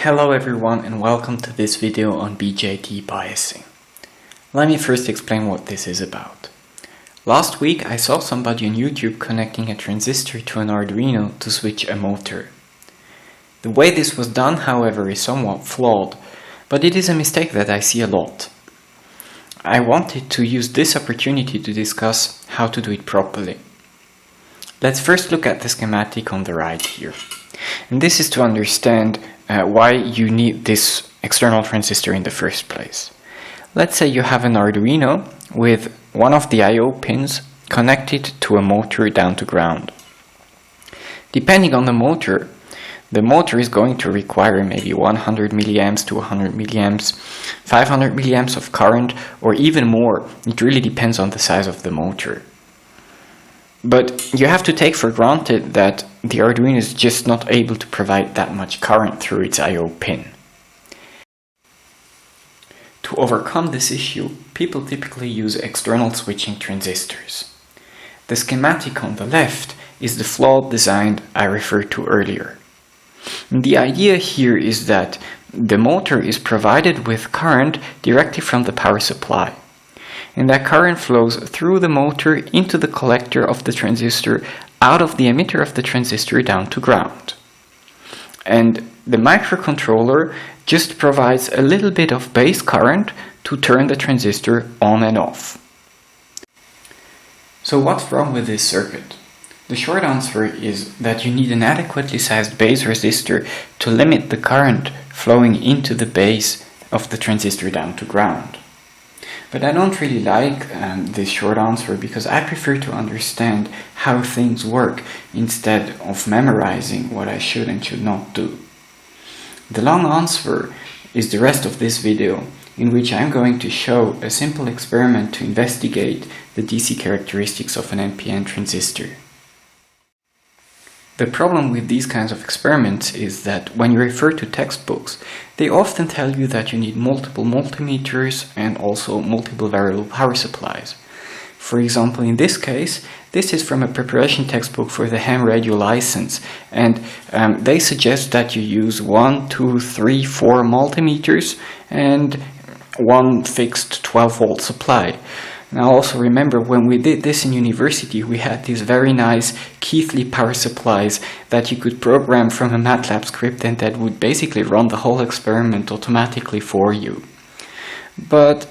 Hello everyone and welcome to this video on BJT biasing. Let me first explain what this is about. Last week I saw somebody on YouTube connecting a transistor to an Arduino to switch a motor. The way this was done, however, is somewhat flawed, but it is a mistake that I see a lot. I wanted to use this opportunity to discuss how to do it properly. Let's first look at the schematic on the right here. And this is to understand why you need this external transistor in the first place. Let's say you have an Arduino with one of the I/O pins connected to a motor down to ground. Depending on the motor is going to require maybe 100 milliamps to 100 milliamps, 500 milliamps of current, or even more. It really depends on the size of the motor. But you have to take for granted that the Arduino is just not able to provide that much current through its I/O pin. To overcome this issue, people typically use external switching transistors. The schematic on the left is the flawed design I referred to earlier. The idea here is that the motor is provided with current directly from the power supply. And that current flows through the motor into the collector of the transistor, out of the emitter of the transistor down to ground. And the microcontroller just provides a little bit of base current to turn the transistor on and off. So what's wrong with this circuit? The short answer is that you need an adequately sized base resistor to limit the current flowing into the base of the transistor down to ground. But I don't really like this short answer because I prefer to understand how things work instead of memorizing what I should and should not do. The long answer is the rest of this video, in which I'm going to show a simple experiment to investigate the DC characteristics of an NPN transistor. The problem with these kinds of experiments is that when you refer to textbooks, they often tell you that you need multiple multimeters and also multiple variable power supplies. For example, in this case, this is from a preparation textbook for the ham radio license, and they suggest that you use 1, 2, 3, 4 multimeters and one fixed 12-volt supply. Now also remember, when we did this in university, we had these very nice Keithley power supplies that you could program from a MATLAB script and that would basically run the whole experiment automatically for you. But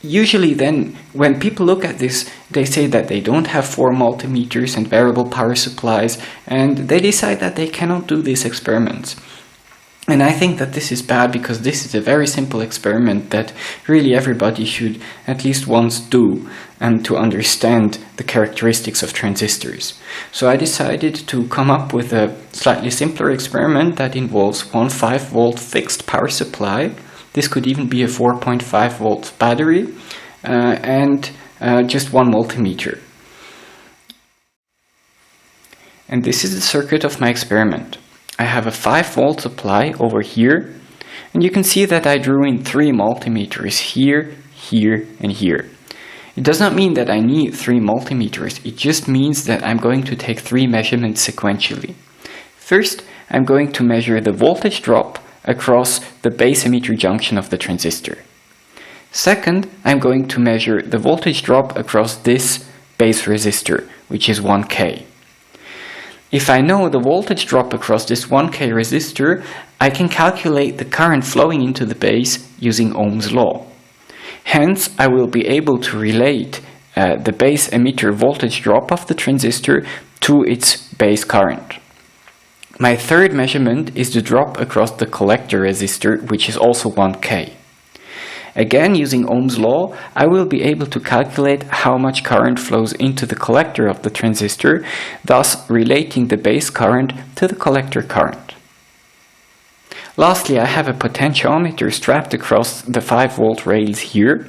usually then, when people look at this, they say that they don't have 4 multimeters and variable power supplies, and they decide that they cannot do these experiments. And I think that this is bad because this is a very simple experiment that really everybody should at least once do to understand the characteristics of transistors. So I decided to come up with a slightly simpler experiment that involves one 5-volt fixed power supply. This could even be a 4.5-volt battery and just one multimeter. And this is the circuit of my experiment. I have a 5-volt supply over here, and you can see that I drew in 3 multimeters here, here, and here. It does not mean that I need 3 multimeters, it just means that I'm going to take 3 measurements sequentially. First, I'm going to measure the voltage drop across the base emitter junction of the transistor. Second, I'm going to measure the voltage drop across this base resistor, which is 1K. If I know the voltage drop across this 1K resistor, I can calculate the current flowing into the base using Ohm's law. Hence, I will be able to relate the base emitter voltage drop of the transistor to its base current. My third measurement is the drop across the collector resistor, which is also 1K. Again, using Ohm's law, I will be able to calculate how much current flows into the collector of the transistor, thus relating the base current to the collector current. Lastly, I have a potentiometer strapped across the 5-volt rails here,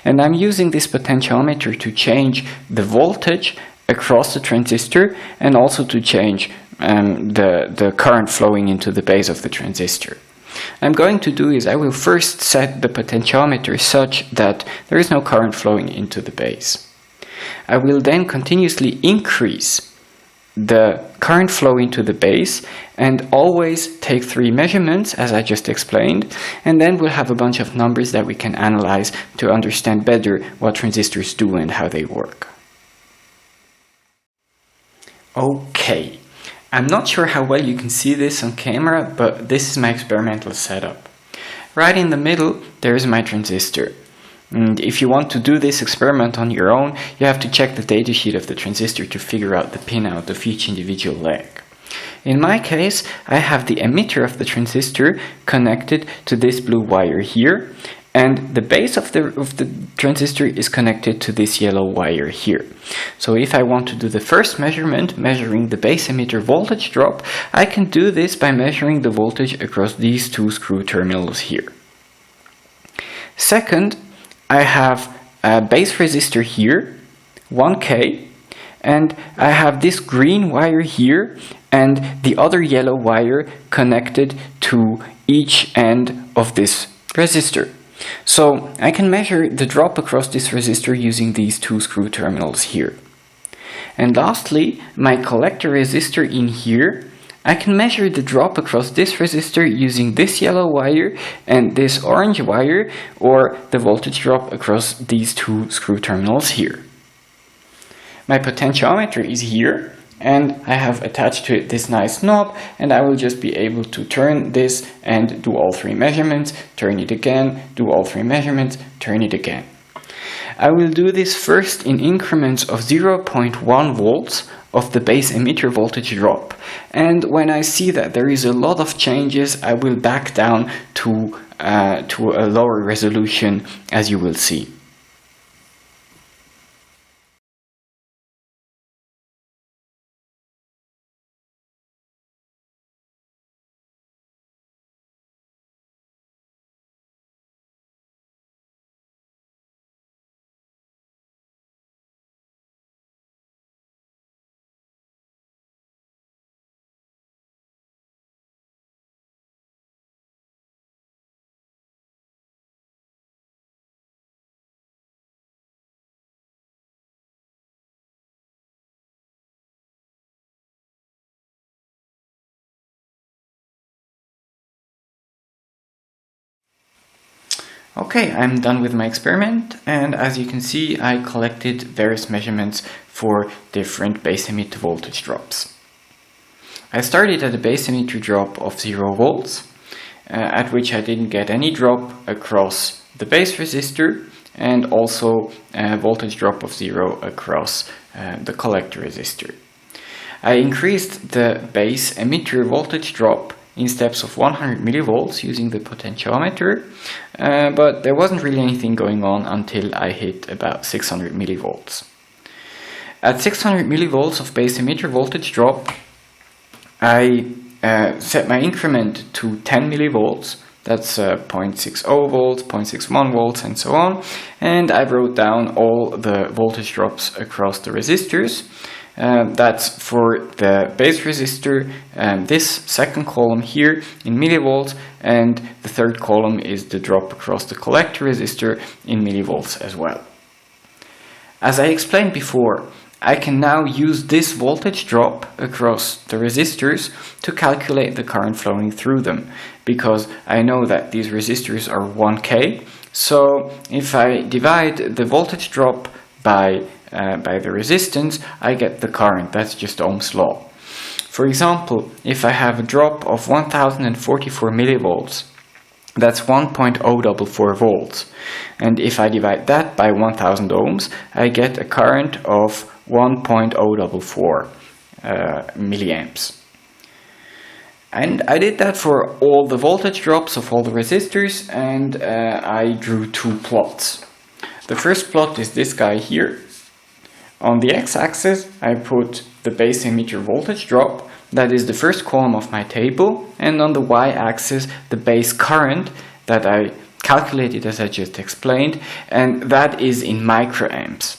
and I'm using this potentiometer to change the voltage across the transistor and also to change the current flowing into the base of the transistor. I'm going to do is I will first set the potentiometer such that there is no current flowing into the base. I will then continuously increase the current flow into the base and always take 3 measurements, as I just explained, and then we'll have a bunch of numbers that we can analyze to understand better what transistors do and how they work. Okay, I'm not sure how well you can see this on camera, but this is my experimental setup. Right in the middle, there's my transistor. And if you want to do this experiment on your own, you have to check the datasheet of the transistor to figure out the pinout of each individual leg. In my case, I have the emitter of the transistor connected to this blue wire here, and the base of the transistor is connected to this yellow wire here. So if I want to do the first measurement, measuring the base emitter voltage drop, I can do this by measuring the voltage across these 2 screw terminals here. Second, I have a base resistor here, 1K, and I have this green wire here and the other yellow wire connected to each end of this resistor. So I can measure the drop across this resistor using these 2 screw terminals here. And lastly, my collector resistor in here, I can measure the drop across this resistor using this yellow wire and this orange wire, or the voltage drop across these 2 screw terminals here. My potentiometer is here, and I have attached to it this nice knob, and I will just be able to turn this and do all 3 measurements, turn it again, do all 3 measurements, turn it again. I will do this first in increments of 0.1 volts of the base emitter voltage drop, and when I see that there is a lot of changes, I will back down to a lower resolution, as you will see. Okay, I'm done with my experiment, and as you can see, I collected various measurements for different base emitter voltage drops. I started at a base emitter drop of 0 volts, at which I didn't get any drop across the base resistor, and also a voltage drop of 0 across the collector resistor. I increased the base emitter voltage drop in steps of 100 millivolts using the potentiometer, but there wasn't really anything going on until I hit about 600 millivolts. At 600 millivolts of base emitter voltage drop, I set my increment to 10 millivolts, that's 0.60 volts, 0.61 volts, and so on, and I wrote down all the voltage drops across the resistors. That's for the base resistor, this second column here in millivolts, and the third column is the drop across the collector resistor in millivolts as well. As I explained before, I can now use this voltage drop across the resistors to calculate the current flowing through them, because I know that these resistors are 1K, so if I divide the voltage drop by the resistance, I get the current. That's just Ohm's law. For example, if I have a drop of 1044 millivolts, that's 1.044 volts. And if I divide that by 1000 ohms, I get a current of 1.044 milliamps. And I did that for all the voltage drops of all the resistors, and I drew 2 plots. The first plot is this guy here. On the x-axis, I put the base emitter voltage drop, that is the first column of my table, and on the y-axis, the base current that I calculated as I just explained, and that is in microamps.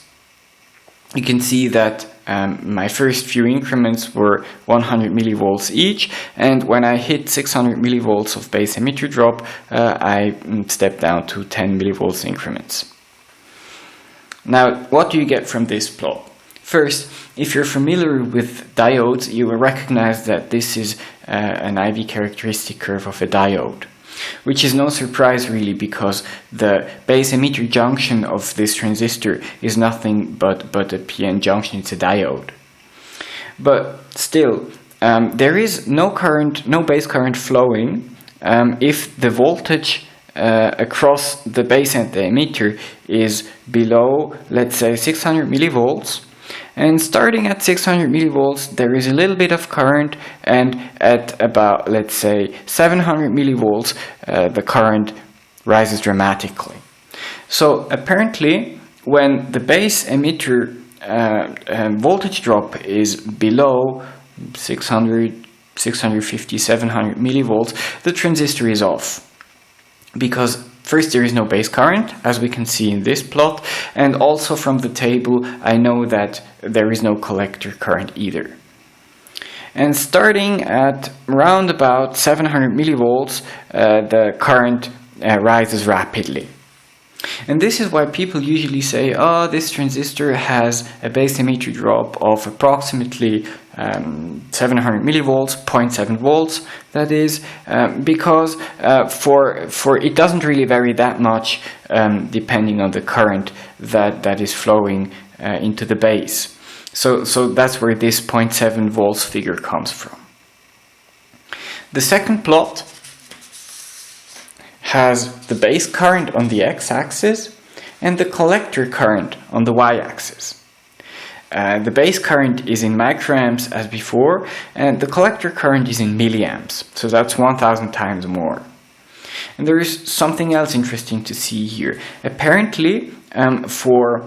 You can see that my first few increments were 100 millivolts each, and when I hit 600 millivolts of base emitter drop, I stepped down to 10 millivolts increments. Now, what do you get from this plot? First, if you're familiar with diodes, you will recognize that this is an IV characteristic curve of a diode, which is no surprise really, because the base emitter junction of this transistor is nothing but a PN junction. It's a diode. But still, there is no base current flowing if the voltage across the base and the emitter is below, let's say, 600 millivolts. And starting at 600 millivolts, there is a little bit of current, and at about, let's say, 700 millivolts, the current rises dramatically. So apparently, when the base emitter voltage drop is below 600, 650, 700 millivolts, the transistor is off. Because first, there is no base current, as we can see in this plot, and also from the table I know that there is no collector current either. And starting at around about 700 millivolts, the current rises rapidly. And this is why people usually say, oh, this transistor has a base emitter drop of approximately 700 millivolts, 0.7 volts, that is, because for it doesn't really vary that much depending on the current that is flowing into the base. So that's where this 0.7 volts figure comes from. The second plot has the base current on the x-axis and the collector current on the y-axis. The base current is in microamps as before, and the collector current is in milliamps, so that's 1000 times more. And there is something else interesting to see here. Apparently, for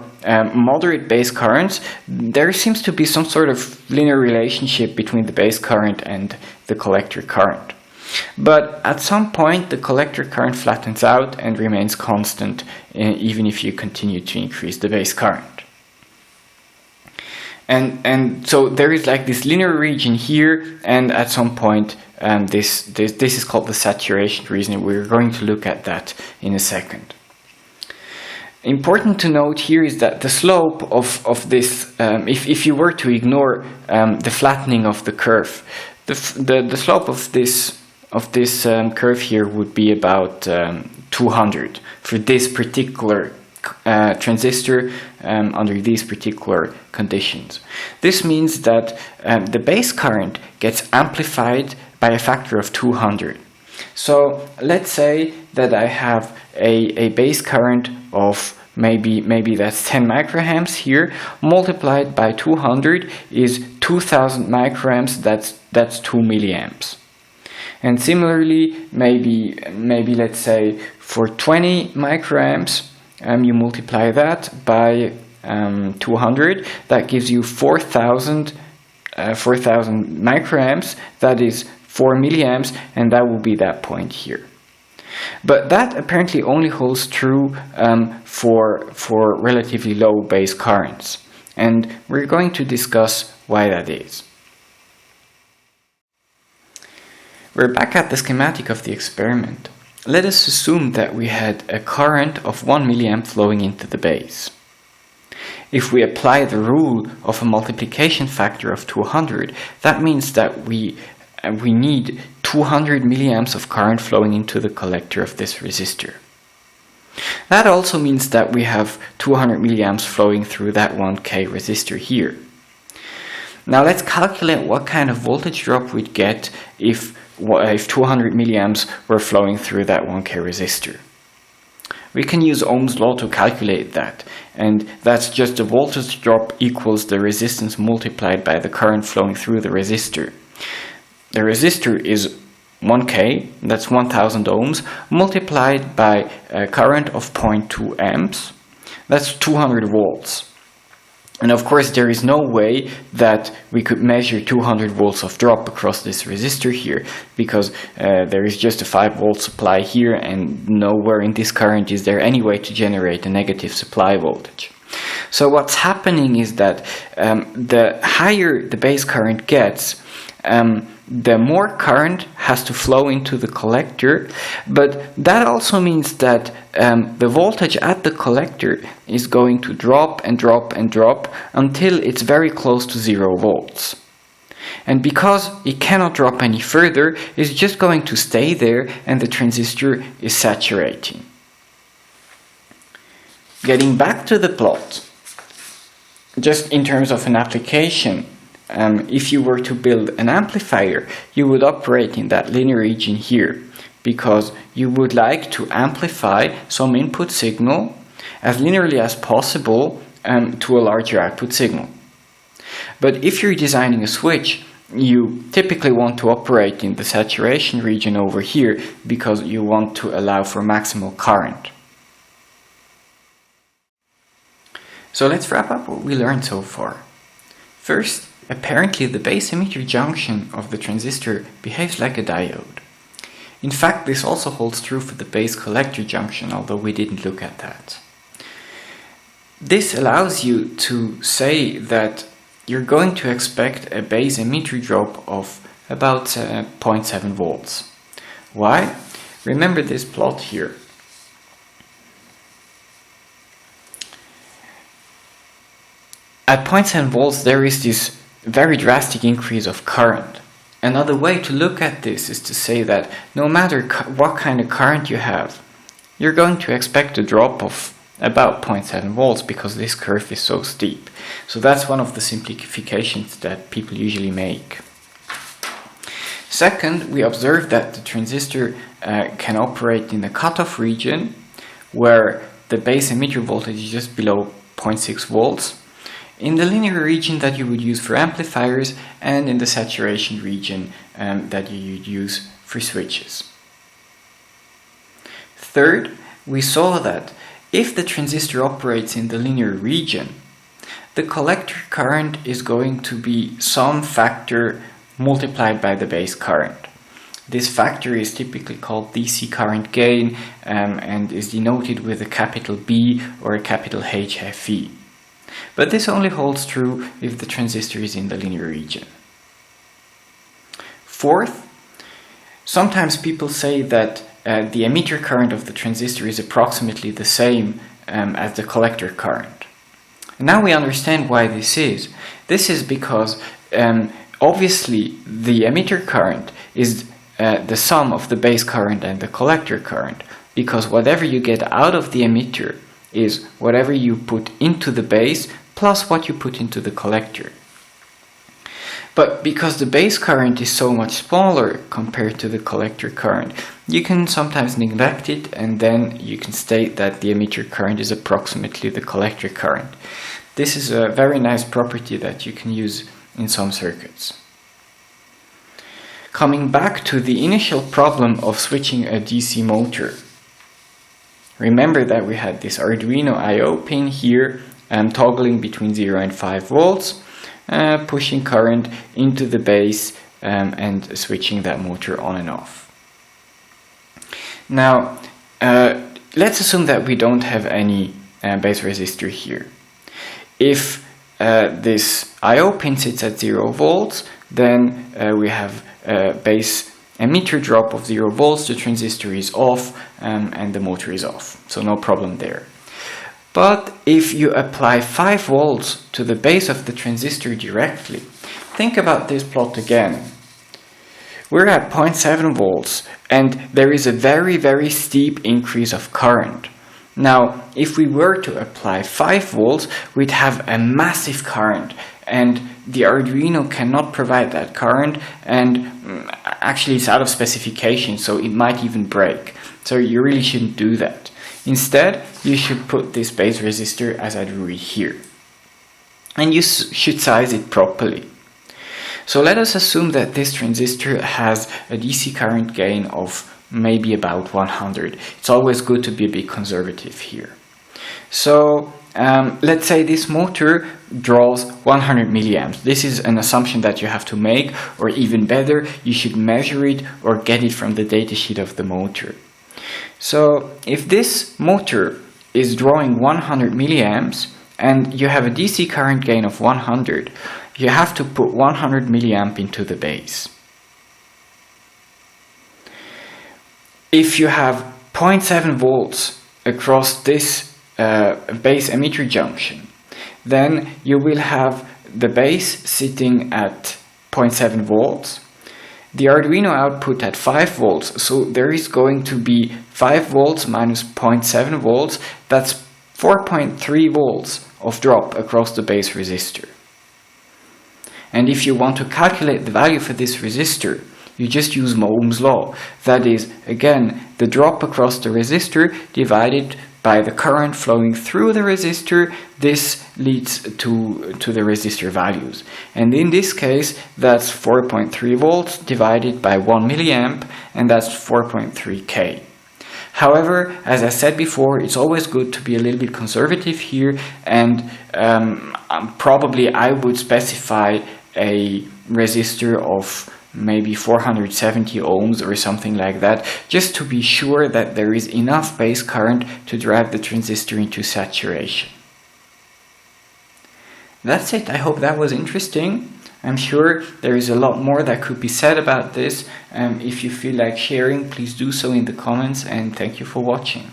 moderate base currents, there seems to be some sort of linear relationship between the base current and the collector current. But at some point, the collector current flattens out and remains constant, even if you continue to increase the base current. And so there is like this linear region here, and at some point, this is called the saturation region. We're going to look at that in a second. Important to note here is that the slope of this, if you were to ignore the flattening of the curve, the slope of this curve here would be about 200 for this particular transistor under these particular conditions. This means that the base current gets amplified by a factor of 200. So let's say that I have a base current of maybe that's 10 microamps here, multiplied by 200 is 2000 microamps, that's 2 milliamps. And similarly, maybe let's say for 20 microamps, you multiply that by 200, that gives you 4,000 microamps, that is 4 milliamps, and that will be that point here. But that apparently only holds true for relatively low base currents, and we're going to discuss why that is. We're back at the schematic of the experiment. Let us assume that we had a current of 1 milliamp flowing into the base. If we apply the rule of a multiplication factor of 200, that means that we need 200 milliamps of current flowing into the collector of this resistor. That also means that we have 200 milliamps flowing through that 1K resistor here. Now let's calculate what kind of voltage drop we'd get if 200 milliamps were flowing through that 1K resistor. We can use Ohm's law to calculate that, and that's just the voltage drop equals the resistance multiplied by the current flowing through the resistor. The resistor is 1K, that's 1000 ohms, multiplied by a current of 0.2 amps, that's 200 volts. And of course, there is no way that we could measure 200 volts of drop across this resistor here, because there is just a 5 volt supply here, and nowhere in this current is there any way to generate a negative supply voltage. So what's happening is that the higher the base current gets, the more current has to flow into the collector, but that also means that the voltage at the collector is going to drop and drop and drop until it's very close to 0 volts. And because it cannot drop any further, it's just going to stay there and the transistor is saturating. Getting back to the plot, just in terms of an application, if you were to build an amplifier, you would operate in that linear region here, because you would like to amplify some input signal as linearly as possible to a larger output signal. But if you're designing a switch, you typically want to operate in the saturation region over here because you want to allow for maximal current. So let's wrap up what we learned so far. First, apparently the base emitter junction of the transistor behaves like a diode. In fact, this also holds true for the base collector junction, although we didn't look at that. This allows you to say that you're going to expect a base emitter drop of about 0.7 volts. Why? Remember this plot here. At 0.7 volts there is this very drastic increase of current. Another way to look at this is to say that no matter what kind of current you have, you're going to expect a drop of about 0.7 volts because this curve is so steep. So that's one of the simplifications that people usually make. Second, we observed that the transistor can operate in the cutoff region where the base emitter voltage is just below 0.6 volts, in the linear region that you would use for amplifiers, and in the saturation region that you would use for switches. Third, we saw that if the transistor operates in the linear region, the collector current is going to be some factor multiplied by the base current. This factor is typically called DC current gain and is denoted with a capital B or a capital HFE. But this only holds true if the transistor is in the linear region. Fourth, sometimes people say that the emitter current of the transistor is approximately the same as the collector current. And now we understand why this is. This is because obviously the emitter current is the sum of the base current and the collector current, because whatever you get out of the emitter is whatever you put into the base plus what you put into the collector. But because the base current is so much smaller compared to the collector current, you can sometimes neglect it and then you can state that the emitter current is approximately the collector current. This is a very nice property that you can use in some circuits. Coming back to the initial problem of switching a DC motor. Remember that we had this Arduino I/O pin here toggling between 0 and 5 volts. Pushing current into the base and switching that motor on and off. Now, let's assume that we don't have any base resistor here. If this I/O pin sits at 0 volts, then we have a base emitter drop of 0 volts, the transistor is off, and the motor is off. So no problem there. But if you apply 5 volts to the base of the transistor directly, think about this plot again. We're at 0.7 volts and there is a very, very steep increase of current. Now, if we were to apply 5 volts, we'd have a massive current, and the Arduino cannot provide that current, and actually it's out of specification, so it might even break. So you really shouldn't do that. Instead, you should put this base resistor as I drew it here. And you should size it properly. So let us assume that this transistor has a DC current gain of maybe about 100. It's always good to be a bit conservative here. So let's say this motor draws 100 milliamps. This is an assumption that you have to make, or even better, you should measure it or get it from the datasheet of the motor. So if this motor is drawing 100 milliamps and you have a DC current gain of 100, you have to put 100 milliamp into the base. if you have 0.7 volts across this base emitter junction, then you will have the base sitting at 0.7 volts, the Arduino output at 5 volts, so there is going to be 5 volts minus 0.7 volts, that's 4.3 volts of drop across the base resistor. And if you want to calculate the value for this resistor, you just use Ohm's law. That is, again, the drop across the resistor divided by the current flowing through the resistor. This leads to the resistor values. And in this case, that's 4.3 volts divided by 1 milliamp, and that's 4.3K. However, as I said before, it's always good to be a little bit conservative here, and probably I would specify a resistor of maybe 470 ohms or something like that, just to be sure that there is enough base current to drive the transistor into saturation. That's it. I hope that was interesting. I'm sure there is a lot more that could be said about this. If you feel like sharing, please do so in the comments, and thank you for watching.